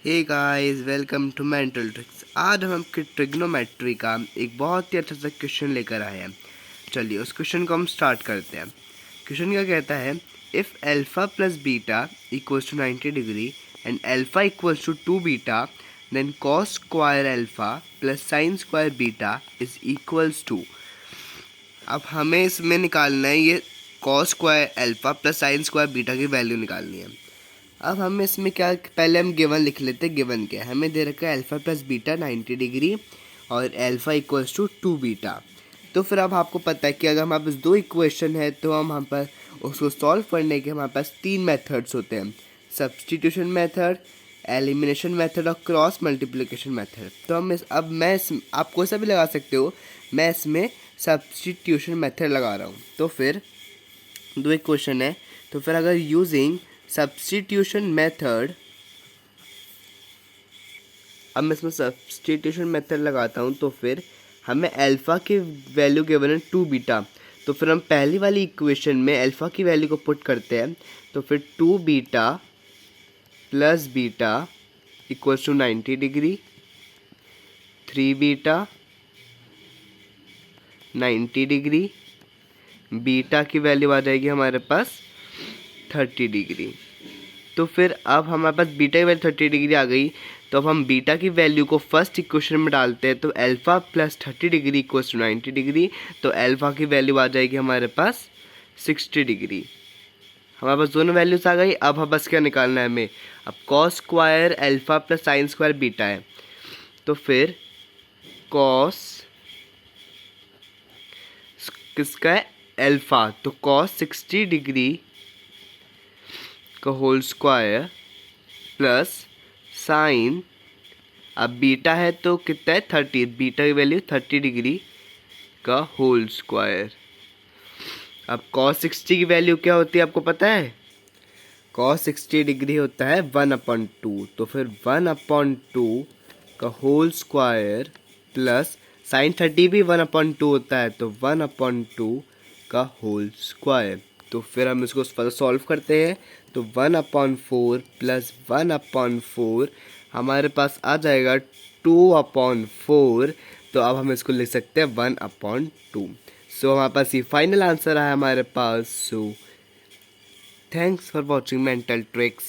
Hey guys, welcome to mental tricks. आज हम आपके ट्रिग्नोमेट्री का एक बहुत ही अच्छा सा क्वेश्चन लेकर आए हैं। चलिए उस क्वेश्चन को हम स्टार्ट करते हैं। क्वेश्चन क्या कहता है, if alpha plus beta equals to 90 degree and alpha equals to 2 beta, then cos square alpha plus sine square beta is equals to. अब हमें इसमें निकालना है ये cos square alpha plus sine square beta की वैल्यू निकालनी है। अब हम इसमें क्या, पहले हम गिवन लिख लेते हैं। गिवन क्या है, हमें दे रखा है अल्फ़ा प्लस बीटा 90 डिग्री और अल्फ़ा इक्वल्स टू 2 बीटा। तो फिर अब आपको पता है कि अगर हमारे पास दो इक्वेशन है तो हम पर उसको सॉल्व करने के हमारे पास तीन मेथड्स होते हैं, सब्स्टिट्यूशन मेथड, एलिमिनेशन मेथड और क्रॉस मल्टीप्लिकेशन मेथड। तो हम आप कोई सा भी लगा सकते हो, मैं इसमें सब्स्टिट्यूशन मेथड लगा रहा हूँ। तो फिर दो इक्वेशन है, तो फिर अगर यूजिंग सब्स्टिट्यूशन मेथड, अब मैं इसमें सब्स्टिट्यूशन मेथड लगाता हूँ तो फिर हमें अल्फ़ा की वैल्यू गिवन है 2 बीटा। तो फिर हम पहली वाली इक्वेशन में अल्फ़ा की वैल्यू को पुट करते हैं। तो फिर 2 beta plus beta equals to 90 degree, 3 beta 90 degree, beta की वैल्यू आ जाएगी हमारे पास 30 डिग्री। तो फिर अब हमारे पास बीटा की वैल्यू 30 डिग्री आ गई। तो अब हम बीटा की वैल्यू को फर्स्ट इक्वेशन में डालते हैं। तो alpha plus 30 degree equals to 90 degree. तो अल्फ़ा की वैल्यू आ जाएगी हमारे पास 60 डिग्री। हमारे पास दोनों वैल्यूज आ गई। अब हम बस क्या निकालना है हमें, अब cos square alpha plus sine square beta है। तो फिर कॉस किसका है, अल्फ़ा, तो कॉस 60 डिग्री का होल स्क्वायर प्लस साइन, अब बीटा है तो कितना है 30, बीटा की वैल्यू 30 डिग्री का होल स्क्वायर। अब cos 60 की वैल्यू क्या होती है आपको पता है, cos 60 डिग्री होता है 1/2। तो फिर 1/2 का होल स्क्वायर प्लस साइन 30 भी 1/2 होता है, तो 1/2 का होल स्क्वायर। तो फिर हम इसको सॉल्व करते हैं। तो 1/4 प्लस 1/4 हमारे पास आ जाएगा 2/4। तो अब हम इसको लिख सकते हैं 1/2। सो हमारे पास ये फाइनल आंसर है हमारे पास। So thanks for watching mental tricks.